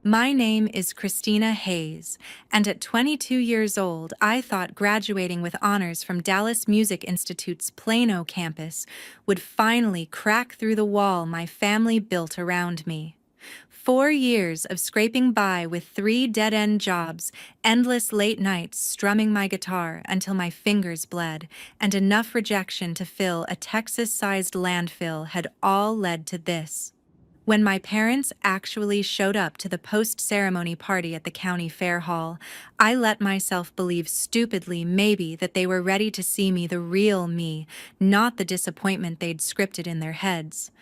My name is Christina Hayes, and at 22 years old, I thought graduating with honors from Dallas Music Institute's Plano campus would finally crack through the wall my family built around me. 4 years of scraping by with 3 dead-end jobs, endless late nights strumming my guitar until my fingers bled, and enough rejection to fill a Texas-sized landfill had all led to this. When my parents actually showed up to the post-ceremony party at the county fair hall, I let myself believe stupidly maybe that they were ready to see me the real me, not the disappointment they'd scripted in their heads.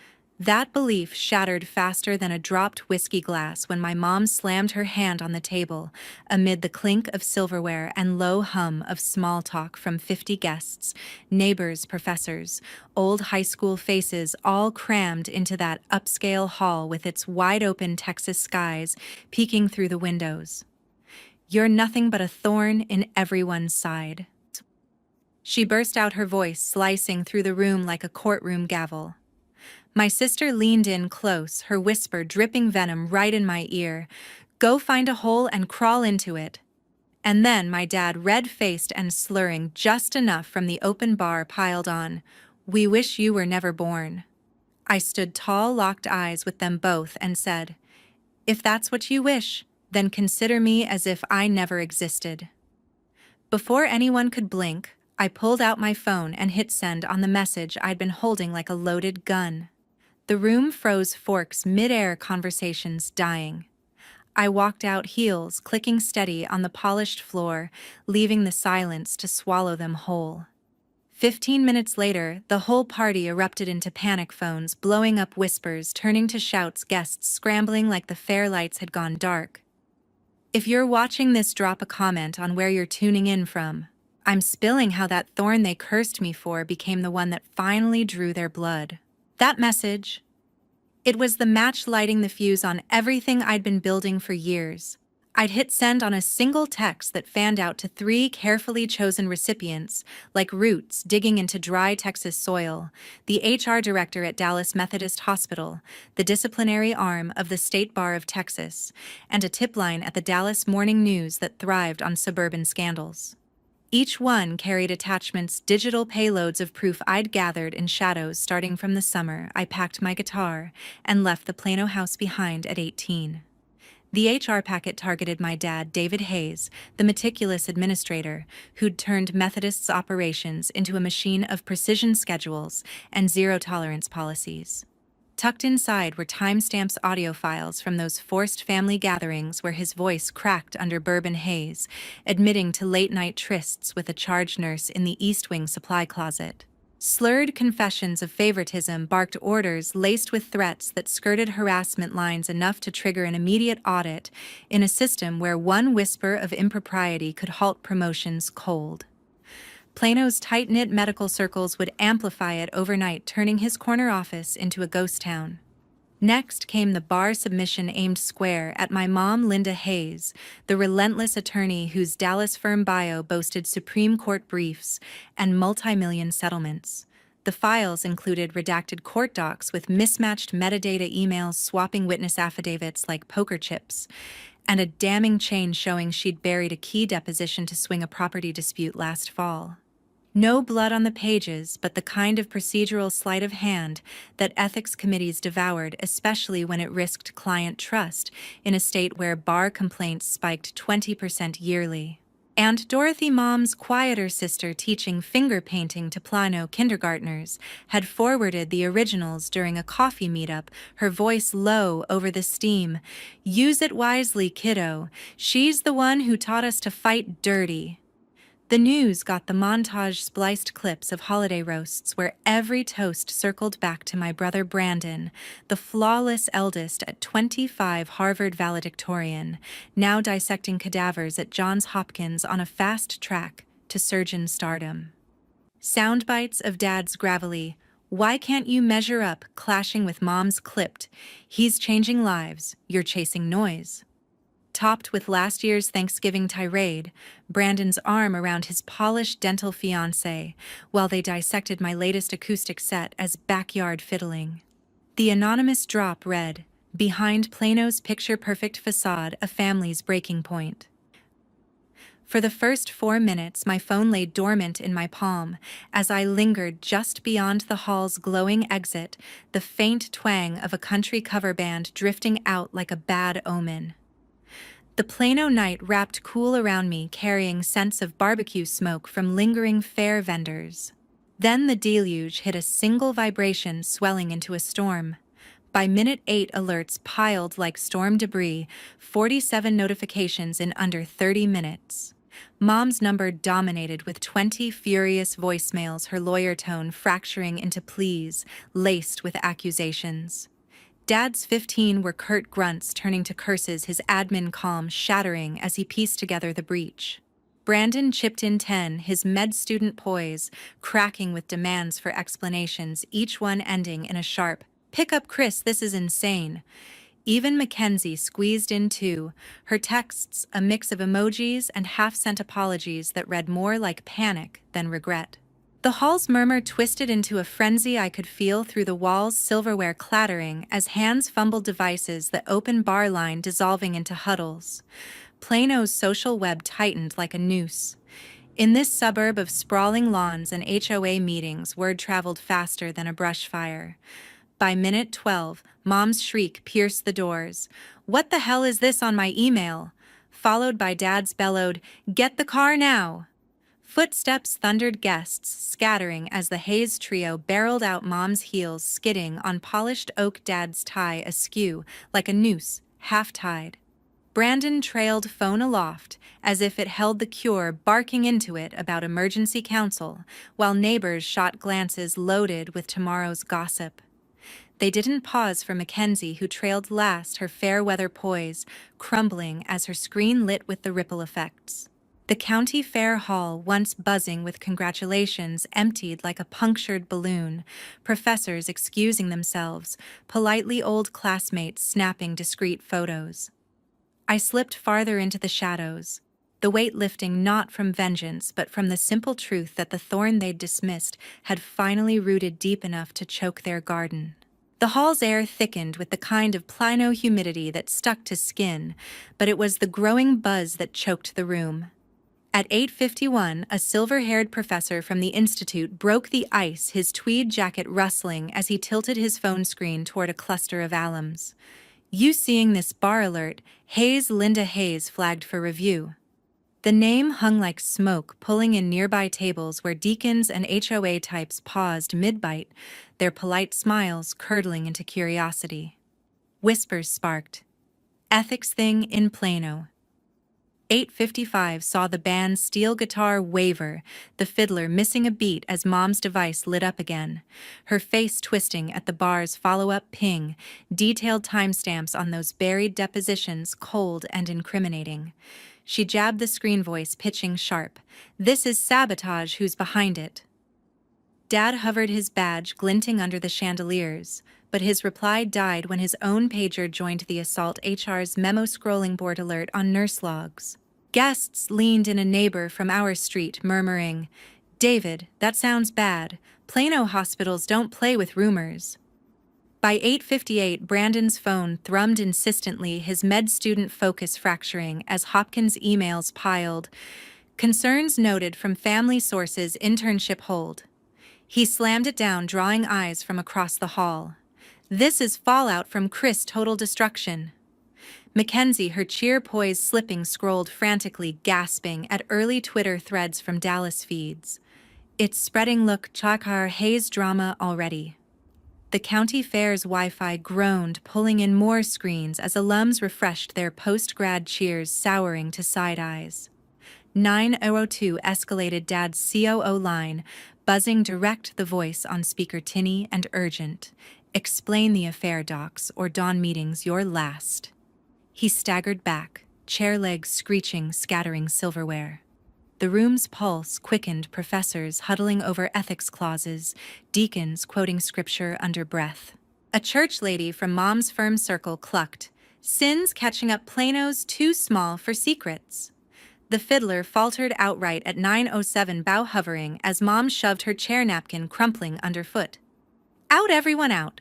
That belief shattered faster than a dropped whiskey glass when my mom slammed her hand on the table, amid the clink of silverware and low hum of small talk from 50 guests, neighbors, professors, old high school faces all crammed into that upscale hall with its wide-open Texas skies peeking through the windows. "You're nothing but a thorn in everyone's side." She burst out, her voice slicing through the room like a courtroom gavel. My sister leaned in close, her whisper dripping venom right in my ear. "Go find a hole and crawl into it." And then my dad, red-faced and slurring just enough from the open bar, piled on, "We wish you were never born." I stood tall, locked eyes with them both, and said, "If that's what you wish, then consider me as if I never existed." Before anyone could blink, I pulled out my phone and hit send on the message I'd been holding like a loaded gun. The room froze, forks mid-air, conversations dying. I walked out, heels clicking steady on the polished floor, leaving the silence to swallow them whole. 15 minutes later, the whole party erupted into panic phones, blowing up, whispers turning to shouts, guests scrambling like the fair lights had gone dark. If you're watching this, drop a comment on where you're tuning in from. I'm spilling how that thorn they cursed me for became the one that finally drew their blood. That message, it was the match lighting the fuse on everything I'd been building for years. I'd hit send on a single text that fanned out to 3 carefully chosen recipients, like roots digging into dry Texas soil: the HR director at Dallas Methodist Hospital, the disciplinary arm of the State Bar of Texas, and a tip line at the Dallas Morning News that thrived on suburban scandals. Each one carried attachments, digital payloads of proof I'd gathered in shadows starting from the summer I packed my guitar and left the Plano house behind at 18. The HR packet targeted my dad, David Hayes, the meticulous administrator who'd turned Methodist's operations into a machine of precision schedules and zero-tolerance policies. Tucked inside were timestamps, audio files from those forced family gatherings where his voice cracked under bourbon haze, admitting to late-night trysts with a charge nurse in the East Wing supply closet. Slurred confessions of favoritism, barked orders laced with threats that skirted harassment lines enough to trigger an immediate audit in a system where one whisper of impropriety could halt promotions cold. Plano's tight-knit medical circles would amplify it overnight, turning his corner office into a ghost town. Next came the bar submission aimed square at my mom, Linda Hayes, the relentless attorney whose Dallas firm bio boasted Supreme Court briefs and multi-million settlements. The files included redacted court docs with mismatched metadata, emails swapping witness affidavits like poker chips, and a damning chain showing she'd buried a key deposition to swing a property dispute last fall. No blood on the pages, but the kind of procedural sleight of hand that ethics committees devoured, especially when it risked client trust in a state where bar complaints spiked 20% yearly. Aunt Dorothy, Mom's quieter sister teaching finger painting to Plano kindergartners, had forwarded the originals during a coffee meetup, her voice low over the steam. "Use it wisely, kiddo. She's the one who taught us to fight dirty." The news got the montage-spliced clips of holiday roasts where every toast circled back to my brother Brandon, the flawless eldest at 25, Harvard valedictorian, now dissecting cadavers at Johns Hopkins on a fast track to surgeon stardom. Soundbites of Dad's gravelly, "Why can't you measure up?" clashing with Mom's clipped, "He's changing lives, you're chasing noise." Topped with last year's Thanksgiving tirade, Brandon's arm around his polished dental fiancé, while they dissected my latest acoustic set as backyard fiddling. The anonymous drop read, Behind Plano's picture-perfect facade, a family's breaking point. For the first 4 minutes, my phone lay dormant in my palm. As I lingered just beyond the hall's glowing exit, the faint twang of a country cover band drifting out like a bad omen. The Plano night wrapped cool around me, carrying scents of barbecue smoke from lingering fair vendors. Then the deluge hit, a single vibration swelling into a storm. By minute 8, alerts piled like storm debris, 47 notifications in under 30 minutes. Mom's number dominated with 20 furious voicemails, her lawyer tone fracturing into pleas, laced with accusations. Dad's 15 were curt grunts turning to curses, his admin calm shattering as he pieced together the breach. Brandon chipped in 10, his med student poise cracking with demands for explanations, each one ending in a sharp, "Pick up Chris, this is insane." Even Mackenzie squeezed in 2, her texts a mix of emojis and half-sent apologies that read more like panic than regret. The hall's murmur twisted into a frenzy I could feel through the walls, silverware clattering as hands fumbled devices, the open bar line dissolving into huddles. Plano's social web tightened like a noose. In this suburb of sprawling lawns and HOA meetings, word traveled faster than a brush fire. By minute 12, Mom's shriek pierced the doors. "What the hell is this on my email?" Followed by Dad's bellowed, "Get the car now!" Footsteps thundered, guests scattering as the Hayes trio barreled out, Mom's heels skidding on polished oak, Dad's tie askew like a noose, half-tied. Brandon trailed phone aloft, as if it held the cure, barking into it about emergency counsel, while neighbors shot glances loaded with tomorrow's gossip. They didn't pause for Mackenzie, who trailed last, her fair-weather poise crumbling as her screen lit with the ripple effects. The county fair hall, once buzzing with congratulations, emptied like a punctured balloon, professors excusing themselves, politely old classmates snapping discreet photos. I slipped farther into the shadows, the weight lifting not from vengeance but from the simple truth that the thorn they'd dismissed had finally rooted deep enough to choke their garden. The hall's air thickened with the kind of Plano humidity that stuck to skin, but it was the growing buzz that choked the room. At 8:51, a silver-haired professor from the institute broke the ice, his tweed jacket rustling as he tilted his phone screen toward a cluster of alums. "You seeing this bar alert? Hayes, Linda Hayes flagged for review." The name hung like smoke, pulling in nearby tables where deacons and HOA types paused mid-bite, their polite smiles curdling into curiosity. Whispers sparked. "Ethics thing in Plano." 8:55 saw the band's steel guitar waver, the fiddler missing a beat as Mom's device lit up again, her face twisting at the bar's follow-up ping, detailed timestamps on those buried depositions cold and incriminating. She jabbed the screen voice, pitching sharp, "This is sabotage, who's behind it?" Dad hovered his badge glinting under the chandeliers, but his reply died when his own pager joined the assault, HR's memo scrolling board alert on nurse logs. Guests leaned in, a neighbor from our street murmuring, "David, that sounds bad. Plano hospitals don't play with rumors." By 8:58, Brandon's phone thrummed insistently, his med student focus fracturing as Hopkins' emails piled. "Concerns noted from family sources, internship hold." He slammed it down, drawing eyes from across the hall. "This is fallout from Chris' total destruction." Mackenzie, her cheer poise slipping, scrolled frantically, gasping at early Twitter threads from Dallas feeds. "It's spreading, look, Chakar Hayes drama already." The county fair's Wi-Fi groaned, pulling in more screens as alums refreshed their post-grad cheers, souring to side eyes. 9:02 escalated, Dad's COO line, buzzing direct, the voice on speaker tinny and urgent. "Explain the affair, docs, or dawn meetings your last." He staggered back, chair legs screeching, scattering silverware. The room's pulse quickened, professors huddling over ethics clauses, deacons quoting scripture under breath. A church lady from Mom's firm circle clucked, "Sins catching up, Plano's too small for secrets." The fiddler faltered outright at 9:07, bow hovering as Mom shoved her chair napkin crumpling underfoot. "Out, everyone, out."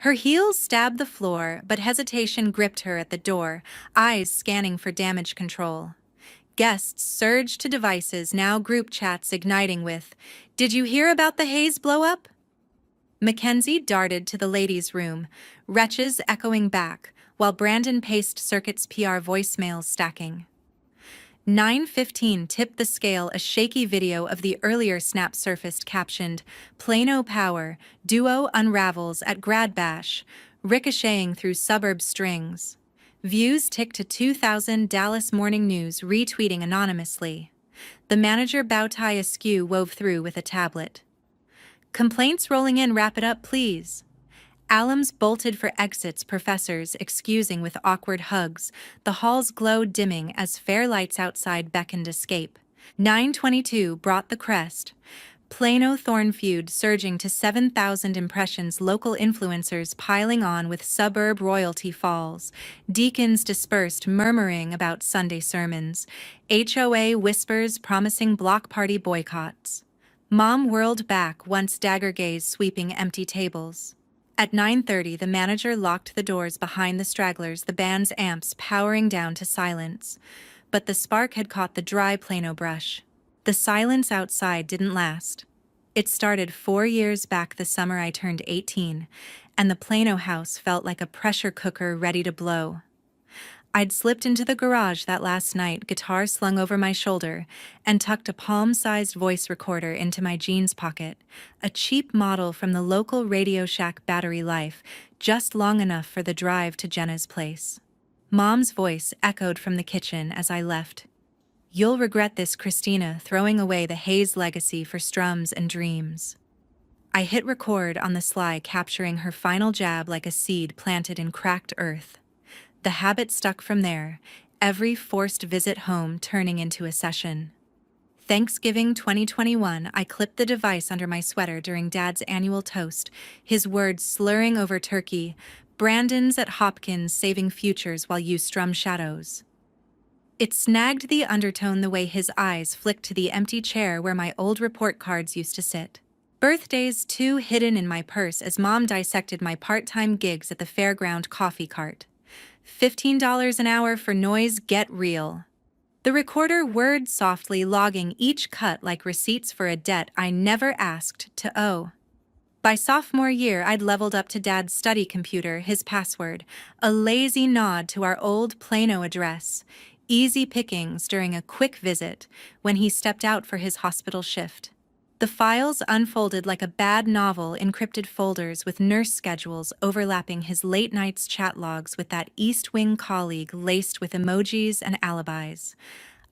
Her heels stabbed the floor, but hesitation gripped her at the door, eyes scanning for damage control. Guests surged to devices, now group chats igniting with, "Did you hear about the Hayes blow-up?" Mackenzie darted to the ladies' room, retches echoing back, while Brandon paced Circuit's PR voicemails stacking. 9:15 tipped the scale. A shaky video of the earlier snap surfaced, captioned, "Plano Power, Duo Unravels at Grad Bash," ricocheting through suburb strings. Views ticked to 2,000. Dallas Morning News retweeting anonymously. The manager, bow tie askew, wove through with a tablet. "Complaints rolling in, wrap it up please." Alums bolted for exits, professors excusing with awkward hugs. The hall's glow dimming as fair lights outside beckoned escape. 9:22 brought the crest. Plano Thorn feud surging to 7,000 impressions, local influencers piling on with suburb royalty falls. Deacons dispersed, murmuring about Sunday sermons. HOA whispers promising block party boycotts. Mom whirled back, once dagger gaze sweeping empty tables. At 9:30, the manager locked the doors behind the stragglers, the band's amps powering down to silence. But the spark had caught the dry Plano brush. The silence outside didn't last. It started 4 years back, the summer I turned 18, and the Plano house felt like a pressure cooker ready to blow. I'd slipped into the garage that last night, guitar slung over my shoulder, and tucked a palm-sized voice recorder into my jeans pocket, a cheap model from the local Radio Shack battery life, just long enough for the drive to Jenna's place. Mom's voice echoed from the kitchen as I left. "You'll regret this, Christina, throwing away the Hayes legacy for strums and dreams." I hit record on the sly, capturing her final jab like a seed planted in cracked earth. The habit stuck from there, every forced visit home turning into a session. Thanksgiving 2021, I clipped the device under my sweater during Dad's annual toast, his words slurring over turkey, "Brandon's at Hopkins saving futures while you strum shadows." It snagged the undertone the way his eyes flicked to the empty chair where my old report cards used to sit. Birthdays, too, hidden in my purse as Mom dissected my part-time gigs at the fairground coffee cart. $15 an hour for noise, get real. The recorder whirred softly, logging each cut like receipts for a debt I never asked to owe. By sophomore year, I'd leveled up to Dad's study computer, his password, a lazy nod to our old Plano address, easy pickings during a quick visit when he stepped out for his hospital shift. The files unfolded like a bad novel, encrypted folders with nurse schedules overlapping his late nights chat logs with that East Wing colleague laced with emojis and alibis.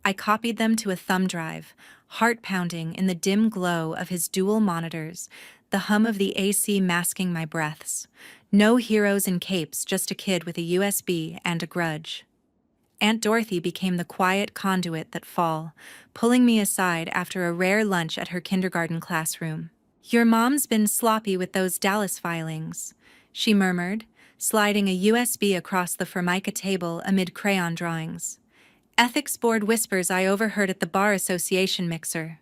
I copied them to a thumb drive, heart pounding in the dim glow of his dual monitors, the hum of the AC masking my breaths. No heroes in capes, just a kid with a USB and a grudge. Aunt Dorothy became the quiet conduit that fall, pulling me aside after a rare lunch at her kindergarten classroom. "Your mom's been sloppy with those Dallas filings," she murmured, sliding a USB across the Formica table amid crayon drawings. Ethics board whispers I overheard at the Bar Association mixer.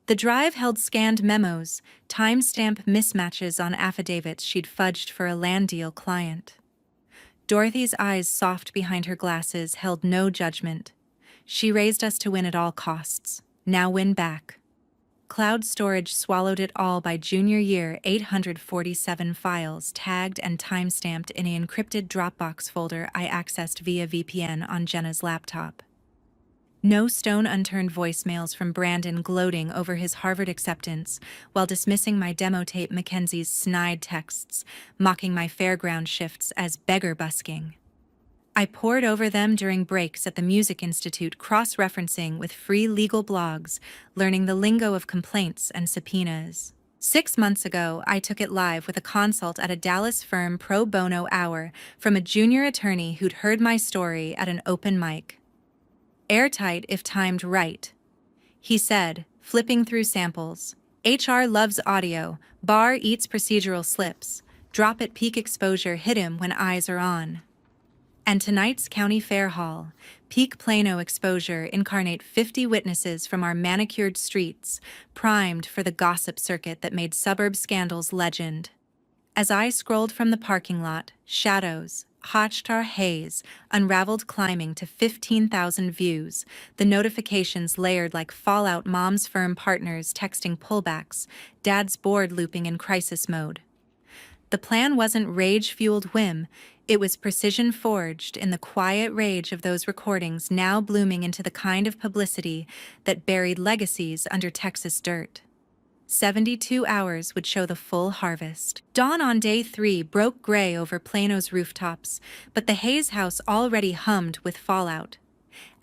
The drive held scanned memos, timestamp mismatches on affidavits she'd fudged for a land deal client. Dorothy's eyes, soft behind her glasses, held no judgment. She raised us to win at all costs. Now win back. Cloud storage swallowed it all by junior year. 847 files, tagged and timestamped in an encrypted Dropbox folder I accessed via VPN on Jenna's laptop. No stone unturned voicemails from Brandon gloating over his Harvard acceptance while dismissing my demo tape, Mackenzie's snide texts, mocking my fairground shifts as beggar busking. I pored over them during breaks at the Music Institute, cross-referencing with free legal blogs, learning the lingo of complaints and subpoenas. 6 months ago, I took it live with a consult at a Dallas firm pro bono hour from a junior attorney who'd heard my story at an open mic. "Airtight if timed right," he said, flipping through samples. "HR loves audio, bar eats procedural slips, drop at peak exposure, hit him when eyes are on." And tonight's County Fair Hall, peak Plano exposure, incarnate 50 witnesses from our manicured streets, primed for the gossip circuit that made suburb scandals legend. As I scrolled from the parking lot, shadows, Hotchtar haze, unraveled climbing to 15,000 views, the notifications layered like fallout, mom's firm partners texting pullbacks, dad's board looping in crisis mode. The plan wasn't rage-fueled whim, it was precision forged in the quiet rage of those recordings, now blooming into the kind of publicity that buried legacies under Texas dirt. 72 hours would show the full harvest. Dawn on day 3 broke gray over Plano's rooftops, but the Hayes house already hummed with fallout.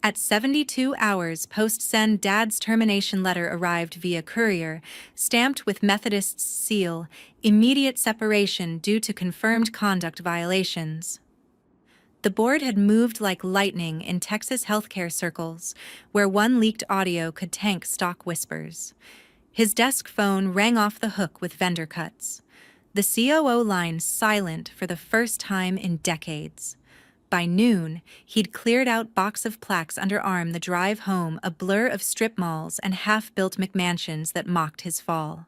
At 72 hours post-send, Dad's termination letter arrived via courier, stamped with Methodist's seal, immediate separation due to confirmed conduct violations. The board had moved like lightning in Texas healthcare circles, where one leaked audio could tank stock whispers. His desk phone rang off the hook with vendor cuts. The COO line silent for the first time in decades. By noon, he'd cleared out box of plaques underarm, the drive home a blur of strip malls and half-built McMansions that mocked his fall.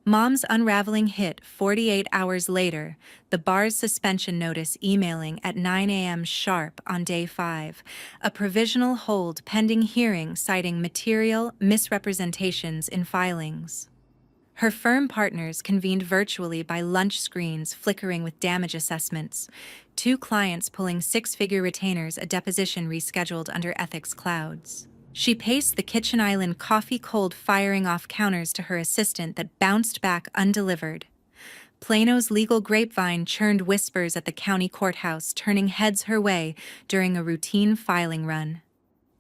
Mom's unraveling hit 48 hours later, the bar's suspension notice emailing at 9 a.m. sharp on day 5, a provisional hold pending hearing citing material misrepresentations in filings. Her firm partners convened virtually by lunch screens flickering with damage assessments, 2 clients pulling 6-figure retainers, a deposition rescheduled under ethics clouds. She paced the kitchen island, coffee cold, firing off counters to her assistant that bounced back undelivered. Plano's legal grapevine churned whispers at the county courthouse, turning heads her way during a routine filing run.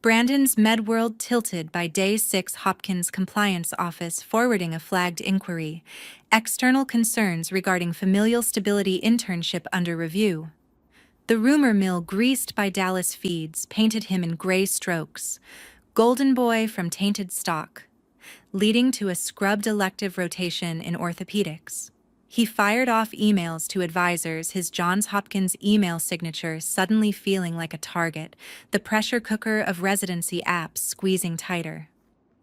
Brandon's MedWorld tilted by day 6, Hopkins compliance office forwarding a flagged inquiry, external concerns regarding familial stability internship under review. The rumor mill greased by Dallas feeds painted him in gray strokes, golden boy from tainted stock, leading to a scrubbed elective rotation in orthopedics. He fired off emails to advisors, his Johns Hopkins email signature suddenly feeling like a target, the pressure cooker of residency apps squeezing tighter.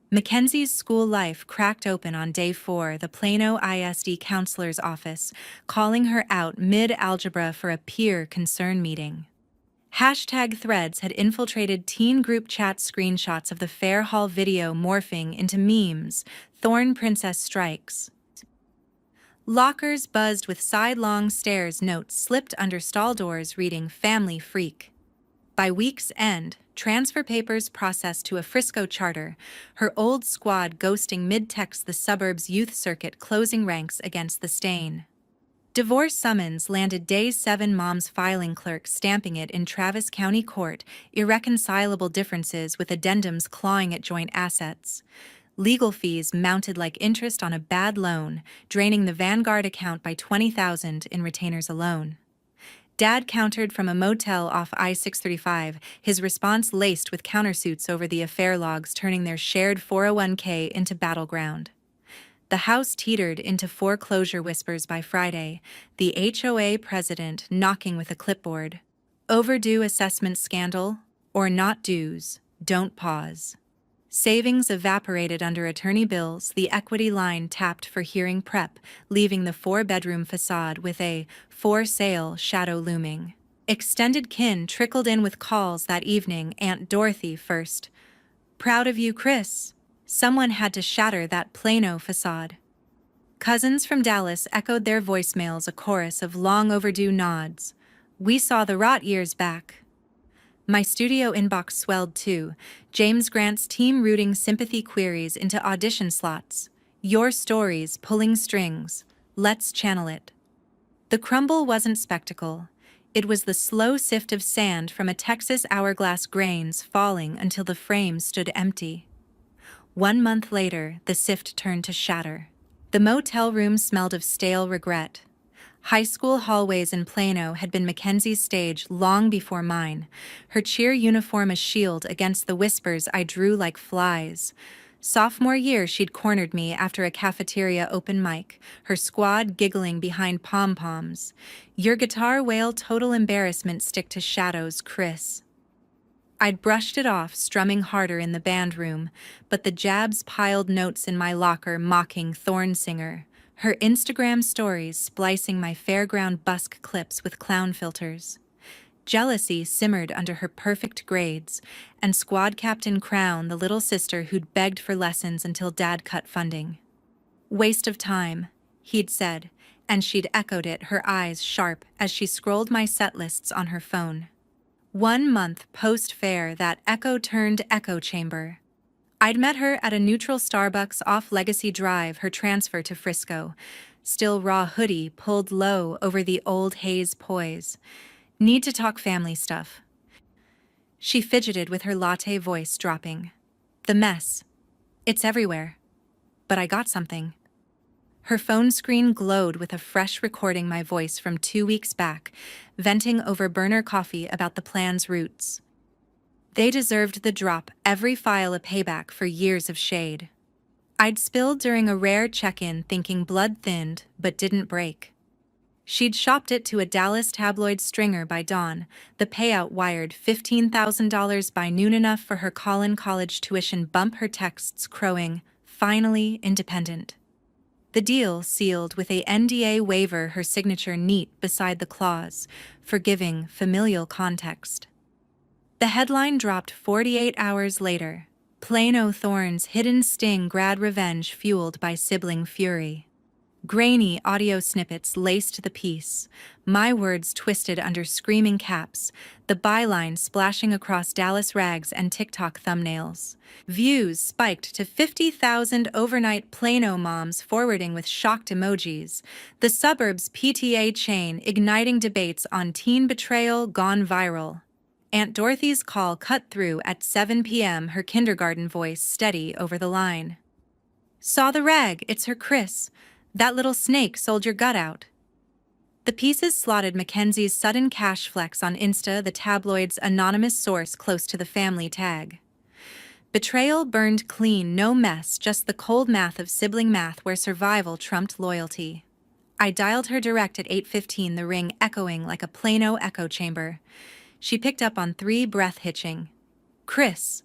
Mackenzie's school life cracked open on day 4, the Plano ISD counselor's office, calling her out mid-algebra for a peer concern meeting. Hashtag threads had infiltrated teen group chat, screenshots of the Fair Hall video morphing into memes, Thorn princess strikes. Lockers buzzed with sidelong stares, notes slipped under stall doors reading family freak. By week's end, transfer papers processed to a Frisco charter, her old squad ghosting mid-text, the suburbs youth circuit closing ranks against the stain. Divorce summons landed day 7, mom's filing clerk stamping it in Travis County Court, irreconcilable differences with addendums clawing at joint assets. Legal fees mounted like interest on a bad loan, draining the Vanguard account by $20,000 in retainers alone. Dad countered from a motel off I-635, his response laced with countersuits over the affair logs, turning their shared 401k into battleground. The house teetered into foreclosure whispers by Friday, the HOA president knocking with a clipboard. Overdue assessment scandal, or not dues, don't pause. Savings evaporated under attorney bills, the equity line tapped for hearing prep, leaving the 4-bedroom facade with a for sale shadow looming. Extended kin trickled in with calls that evening, Aunt Dorothy first. Proud of you, Chris. Someone had to shatter that Plano facade. Cousins from Dallas echoed their voicemails, a chorus of long overdue nods. We saw the rot years back. My studio inbox swelled too, James Grant's team routing sympathy queries into audition slots. Your stories pulling strings. Let's channel it. The crumble wasn't spectacle. It was the slow sift of sand from a Texas hourglass, grains falling until the frame stood empty. 1 month later, the sift turned to shatter. The motel room smelled of stale regret. High school hallways in Plano had been Mackenzie's stage long before mine, her cheer uniform a shield against the whispers I drew like flies. Sophomore year, she'd cornered me after a cafeteria open mic, her squad giggling behind pom-poms. Your guitar wail, total embarrassment, stick to shadows, Chris. I'd brushed it off, strumming harder in the band room, but the jabs piled notes in my locker mocking Thorn singer. her Instagram stories splicing my fairground busk clips with clown filters. Jealousy simmered under her perfect grades, and Squad Captain Crown, the little sister who'd begged for lessons until Dad cut funding. Waste of time, he'd said, and she'd echoed it, her eyes sharp as she scrolled my set lists on her phone. 1 month post-fair, that echo turned echo chamber. I'd met her at a neutral Starbucks off Legacy Drive, her transfer to Frisco. Still raw hoodie pulled low over the old Hayes poise. Need to talk family stuff. She fidgeted with her latte voice dropping. The mess. It's everywhere. But I got something. Her phone screen glowed with a fresh recording, my voice from 2 weeks back, venting over burner coffee about the plan's roots. They deserved the drop, every file a payback for years of shade. I'd spilled during a rare check-in, thinking blood thinned but didn't break. She'd shopped it to a Dallas tabloid stringer by dawn, the payout wired $15,000 by noon, enough for her college tuition bump, her texts crowing, finally independent. The deal sealed with a NDA waiver, her signature neat beside the clause, forgiving familial context. The headline dropped 48 hours later. Plano Thorn's hidden sting, grad revenge fueled by sibling fury. Grainy audio snippets laced the piece, my words twisted under screaming caps, the byline splashing across Dallas rags and TikTok thumbnails. Views spiked to 50,000 overnight, Plano moms forwarding with shocked emojis, the suburbs PTA chain igniting debates on teen betrayal gone viral. Aunt Dorothy's call cut through at 7 p.m., her kindergarten voice steady over the line. Saw the rag, it's her Chris. That little snake sold your gut out. The pieces slotted Mackenzie's sudden cash flex on Insta, the tabloid's anonymous source close to the family tag. Betrayal burned clean, no mess, just the cold math of sibling math where survival trumped loyalty. I dialed her direct at 8:15, the ring echoing like a Plano echo chamber. She picked up on 3, breath hitching. Chris,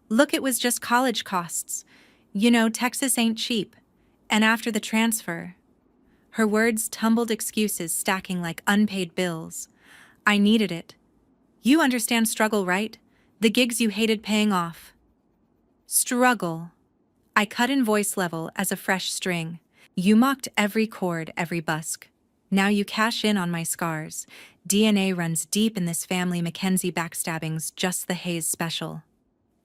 look, it was just college costs. You know, Texas ain't cheap. And after the transfer. Her words tumbled, excuses stacking like unpaid bills. I needed it. You understand struggle, right? The gigs you hated paying off. Struggle. I cut in voice level as a fresh string. You mocked every chord, every busk. Now you cash in on my scars. DNA runs deep in this family. Mackenzie backstabbing's just the Hayes special.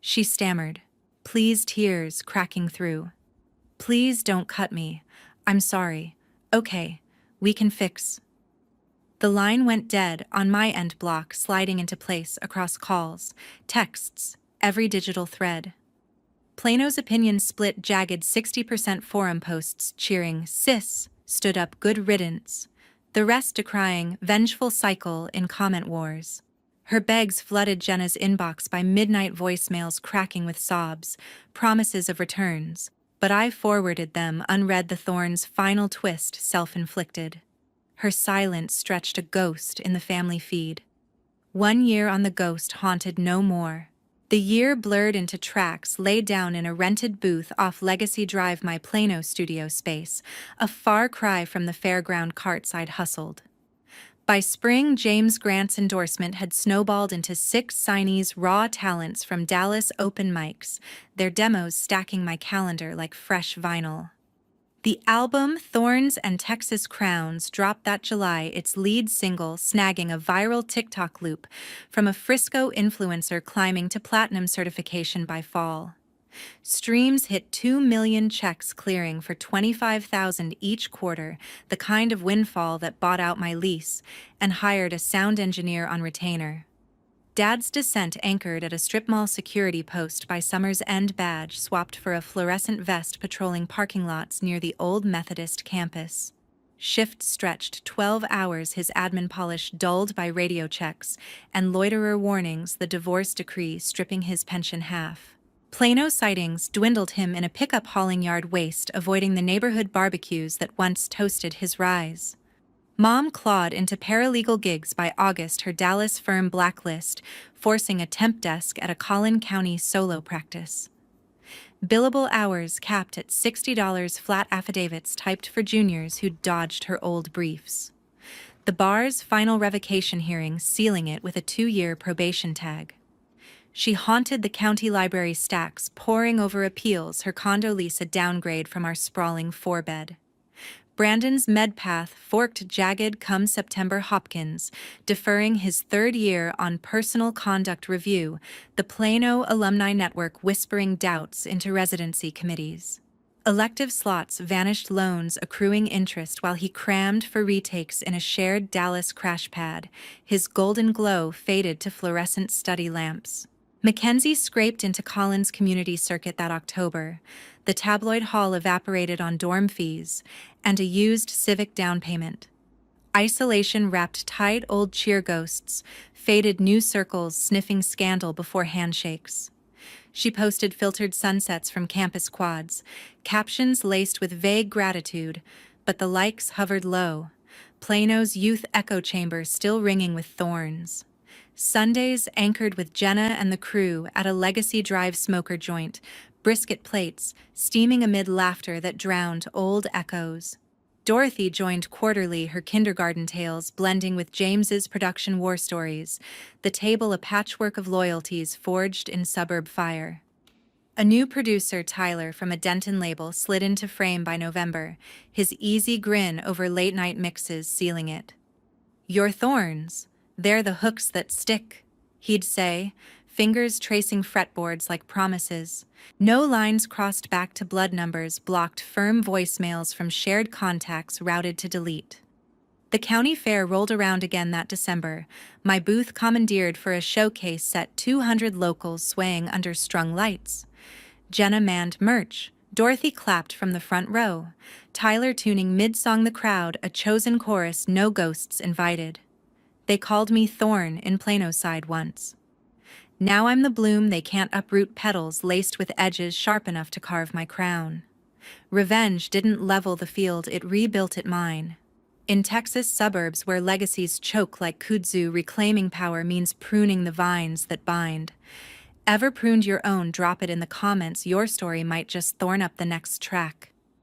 She stammered, please, tears cracking through. Please don't cut me. I'm sorry. Okay, we can fix. The line went dead on my end, block sliding into place across calls, texts, every digital thread. Plano's opinion split, jagged 60% forum posts cheering, sis, stood up, good riddance. The rest decrying, vengeful cycle in comment wars. Her begs flooded Jenna's inbox by midnight, voicemails cracking with sobs, promises of returns. But I forwarded them, unread, the thorn's final twist, self-inflicted. Her silence stretched a ghost in the family feed. 1 year on the ghost haunted no more. The year blurred into tracks laid down in a rented booth off Legacy Drive, my Plano studio space, a far cry from the fairground carts I'd hustled. By spring, James Grant's endorsement had snowballed into 6 signees, raw talents from Dallas open mics, their demos stacking my calendar like fresh vinyl. The album Thorns and Texas Crowns dropped that July, its lead single snagging a viral TikTok loop from a Frisco influencer climbing to platinum certification by fall. Streams hit 2 million, checks clearing for $25,000 each quarter, the kind of windfall that bought out my lease and hired a sound engineer on retainer. Dad's descent anchored at a strip mall security post by Summer's End, badge swapped for a fluorescent vest patrolling parking lots near the old Methodist campus. Shift stretched 12 hours, his admin polish dulled by radio checks and loiterer warnings, the divorce decree stripping his pension half. Plano sightings dwindled him in a pickup hauling yard waste, avoiding the neighborhood barbecues that once toasted his rise. Mom clawed into paralegal gigs by August, her Dallas firm blacklist, forcing a temp desk at a Collin County solo practice. Billable hours capped at $60 flat, affidavits typed for juniors who dodged her old briefs. The bar's final revocation hearing sealing it with a 2-year probation tag. She haunted the county library stacks, poring over appeals, her condo lease a downgrade from our sprawling 4-bed. Brandon's med path forked jagged come September. Hopkins, deferring his 3rd year on personal conduct review, the Plano Alumni Network whispering doubts into residency committees. Elective slots vanished, loans accruing interest while he crammed for retakes in a shared Dallas crash pad, his golden glow faded to fluorescent study lamps. Mackenzie scraped into Collins Community Circuit that October. The tabloid haul evaporated on dorm fees and a used Civic down payment. Isolation wrapped tight old cheer ghosts, faded new circles sniffing scandal before handshakes. She posted filtered sunsets from campus quads, captions laced with vague gratitude, but the likes hovered low. Plano's youth echo chamber still ringing with thorns. Sundays anchored with Jenna and the crew at a Legacy Drive smoker joint, brisket plates steaming amid laughter that drowned old echoes. Dorothy joined quarterly, her kindergarten tales blending with James's production war stories, the table a patchwork of loyalties forged in suburb fire. A new producer, Tyler, from a Denton label, slid into frame by November, his easy grin over late-night mixes sealing it. "Your thorns, they're the hooks that stick," he'd say, fingers tracing fretboards like promises. No lines crossed back to blood numbers blocked firm voicemails from shared contacts routed to delete. The county fair rolled around again that December, my booth commandeered for a showcase set 200 locals swaying under strung lights. Jenna manned merch. Dorothy clapped from the front row. Tyler tuning mid-song, the crowd, a chosen chorus, no ghosts invited. They called me Thorn in Plano side once. Now I'm the bloom they can't uproot, petals laced with edges sharp enough to carve my crown. Revenge didn't level the field, it rebuilt it mine. In Texas suburbs where legacies choke like kudzu, reclaiming power means pruning the vines that bind. Ever pruned your own? Drop it in the comments. Your story might just thorn up the next track.